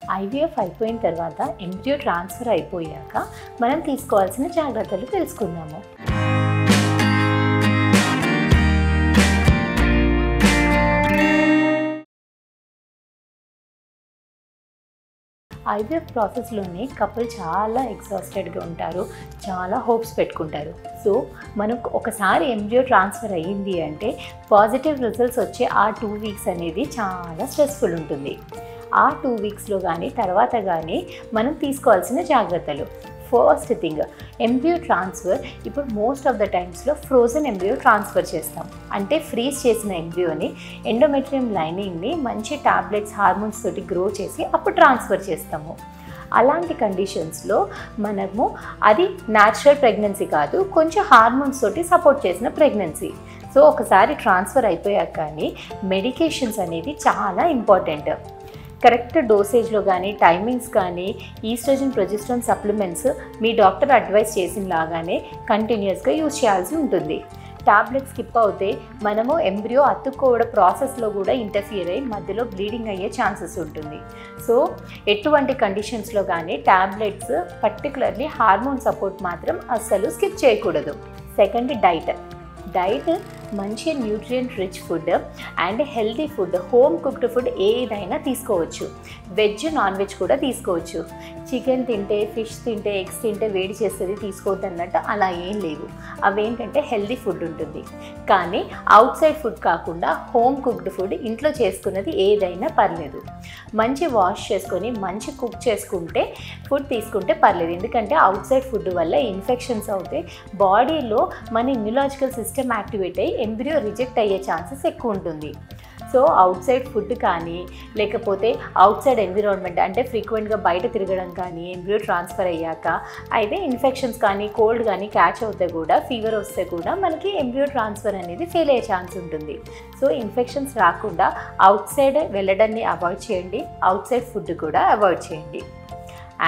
IVF అయిపోయిన తర్వాత embryo transfer అయిపోయాక మనం తీసుకోవాల్సిన జాగ్రత్తలు తెలుసుకుందాము. ఐవీఎఫ్ ప్రాసెస్లోనే కపుల్ చాలా ఎగ్జాస్టెడ్గా ఉంటారు, చాలా హోప్స్ పెట్టుకుంటారు. సో మనకు ఒకసారి ఎంబ్రియో ట్రాన్స్ఫర్ అయ్యింది అంటే పాజిటివ్ రిజల్ట్స్ వచ్చే ఆ 2 వీక్స్ అనేది చాలా స్ట్రెస్ఫుల్ ఉంటుంది. ఆ 2 వీక్స్లో కానీ తర్వాత కానీ మనం తీసుకోవాల్సిన జాగ్రత్తలు. ఫస్ట్ థింగ్, ఎంబ్రియో ట్రాన్స్ఫర్ ఇప్పుడు మోస్ట్ ఆఫ్ ద టైమ్స్లో ఫ్రోజన్ ఎంబ్రియో ట్రాన్స్ఫర్ చేస్తాం. అంటే ఫ్రీజ్ చేసిన ఎంబ్రియోని ఎండోమెట్రియం లైనింగ్ని మంచి టాబ్లెట్స్ హార్మోన్స్ తోటి గ్రో చేసి అప్పుడు ట్రాన్స్ఫర్ చేస్తాము. అలాంటి కండిషన్స్లో మనము అది న్యాచురల్ ప్రెగ్నెన్సీ కాదు, కొంచెం హార్మోన్స్ తోటి సపోర్ట్ చేసిన ప్రెగ్నెన్సీ. సో ఒకసారి ట్రాన్స్ఫర్ అయిపోయాక కానీ మెడికేషన్స్ అనేది చాలా ఇంపార్టెంట్. కరెక్ట్ డోసేజ్లో కానీ టైమింగ్స్ కానీ ఈస్ట్రోజన్ ప్రొజెస్ట్రాన్ సప్లిమెంట్స్ మీ డాక్టర్ అడ్వైస్ చేసిన లాగానే కంటిన్యూస్గా యూజ్ చేయాల్సి ఉంటుంది. టాబ్లెట్ స్కిప్ అవుతే మనము ఎంబ్రియో అతుక్కోవడం ప్రాసెస్లో కూడా ఇంటర్ఫియర్ అయ్యి మధ్యలో బ్లీడింగ్ అయ్యే ఛాన్సెస్ ఉంటుంది. సో ఎటువంటి కండిషన్స్లో కానీ టాబ్లెట్స్ పర్టికులర్లీ హార్మోన్ సపోర్ట్ మాత్రం అస్సలు స్కిప్ చేయకూడదు. సెకండ్, డైట్ మంచి nutrient rich food and healthy food, home cooked food ఏదైనా తీసుకోవచ్చు. వెజ్ నాన్ వెజ్ కూడా తీసుకోవచ్చు. చికెన్ తింటే ఫిష్ తింటే ఎగ్స్ తింటే వేడి చేస్తుంది తీసుకోవద్దు అన్నట్టు అలా ఏం లేవు. అవేంటంటే హెల్తీ ఫుడ్ ఉంటుంది. కానీ అవుట్ సైడ్ ఫుడ్ కాకుండా హోమ్ కుక్డ్ ఫుడ్ ఇంట్లో చేసుకున్నది ఏదైనా పర్లేదు. మంచి వాష్ చేసుకొని మంచి కుక్ చేసుకుంటే ఫుడ్ తీసుకుంటే పర్లేదు. ఎందుకంటే అవుట్ సైడ్ ఫుడ్ వల్ల ఇన్ఫెక్షన్స్ అవుతాయి, బాడీలో మన ఇమ్యూలాజికల్ సిస్టమ్ యాక్టివేట్ అయ్యి ఎంబ్రియో రిజెక్ట్ అయ్యే ఛాన్సెస్ ఎక్కువ ఉంటుంది. సో అవుట్ సైడ్ ఫుడ్ కానీ లేకపోతే అవుట్ సైడ్ ఎన్విరాన్మెంట్ అంటే ఫ్రీక్వెంట్గా బయట తిరగడం కానీ ఎంబ్రియో ట్రాన్స్ఫర్ అయ్యాక అయితే ఇన్ఫెక్షన్స్ కానీ కోల్డ్ కానీ క్యాచ్ అవుతే కూడా ఫీవర్ వస్తే కూడా మనకి ఎంబ్రియో ట్రాన్స్ఫర్ అనేది ఫెయిల్ అయ్యే ఛాన్స్ ఉంటుంది. సో ఇన్ఫెక్షన్స్ రాకుండా అవుట్ సైడ్ వెళ్ళడాన్ని అవాయిడ్ చేయండి, అవుట్ సైడ్ ఫుడ్ కూడా అవాయిడ్ చేయండి.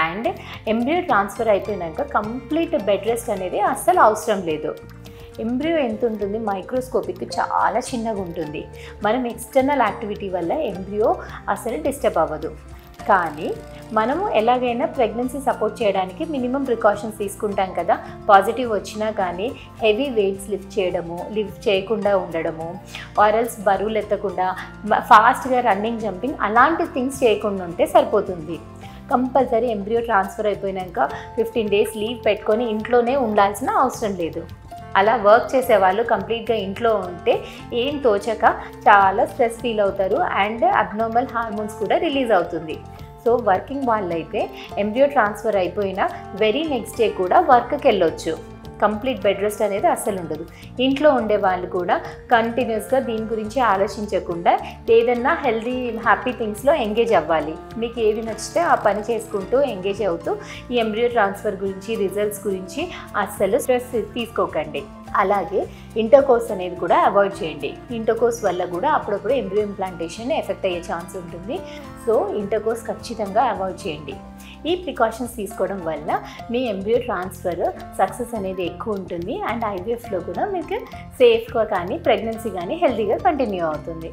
అండ్ ఎంబ్రియో ట్రాన్స్ఫర్ అయిపోయినాక కంప్లీట్ బెడ్ రెస్ట్ అనేది అస్సలు అవసరం లేదు. ఎంబ్రియో ఎంత ఉంటుంది, మైక్రోస్కోపిక్ చాలా చిన్నగా ఉంటుంది. మనం ఎక్స్టర్నల్ యాక్టివిటీ వల్ల ఎంబ్రియో అసలు డిస్టర్బ్ అవ్వదు. కానీ మనము ఎలాగైనా ప్రెగ్నెన్సీ సపోర్ట్ చేయడానికి మినిమం ప్రికాషన్స్ తీసుకుంటాం కదా. పాజిటివ్ వచ్చినా కానీ హెవీ వెయిట్స్ లిఫ్ట్ చేయకుండా ఉండడము, ఆరల్స్ బరువులు ఎత్తకుండా ఫాస్ట్గా రన్నింగ్ జంపింగ్ అలాంటి థింగ్స్ చేయకుండా ఉంటే సరిపోతుంది. కంపల్సరీ ఎంబ్రియో ట్రాన్స్ఫర్ అయిపోయినాక 15 days లీవ్ పెట్టుకొని ఇంట్లోనే ఉండాల్సిన అవసరం లేదు. అలా వర్క్ చేసేవాళ్ళు కంప్లీట్గా ఇంట్లో ఉంటే ఏం తోచక చాలా స్ట్రెస్ ఫీల్ అవుతారు అండ్ అబ్నార్మల్ హార్మోన్స్ కూడా రిలీజ్ అవుతుంది. సో వర్కింగ్ వాళ్ళైతే ఎంబ్రియో ట్రాన్స్ఫర్ అయిపోయిన వెరీ నెక్స్ట్ డే కూడా వర్క్కి వెళ్ళొచ్చు. కంప్లీట్ బెడ్ రెస్ట్ అనేది అస్సలు ఉండదు. ఇంట్లో ఉండే వాళ్ళు కూడా కంటిన్యూస్గా దీని గురించి ఆలోచించకుండా ఏదన్నా హెల్దీ హ్యాపీ థింగ్స్లో ఎంగేజ్ అవ్వాలి. మీకు ఏది నచ్చితే ఆ పని చేసుకుంటూ ఎంగేజ్ అవుతూ ఈ ఎంబ్రియో ట్రాన్స్ఫర్ గురించి రిజల్ట్స్ గురించి అస్సలు స్ట్రెస్ తీసుకోకండి. అలాగే ఇంటర్కోర్స్ అనేది కూడా అవాయిడ్ చేయండి. ఇంటర్కోర్స్ వల్ల కూడా అప్పుడప్పుడు ఎంబ్రియో ఇంప్లాంటేషన్ ఎఫెక్ట్ అయ్యే ఛాన్స్ ఉంటుంది. సో ఇంటర్కోర్స్ ఖచ్చితంగా అవాయిడ్ చేయండి. ఈ ప్రికాషన్స్ తీసుకోవడం వల్ల మీ ఎంబ్రియో ట్రాన్స్ఫర్ సక్సెస్ అనేది ఎక్కువ ఉంటుంది అండ్ ఐవీఎఫ్లో కూడా మీకు సేఫ్గా కానీ ప్రెగ్నెన్సీ కానీ హెల్తీగా కంటిన్యూ అవుతుంది.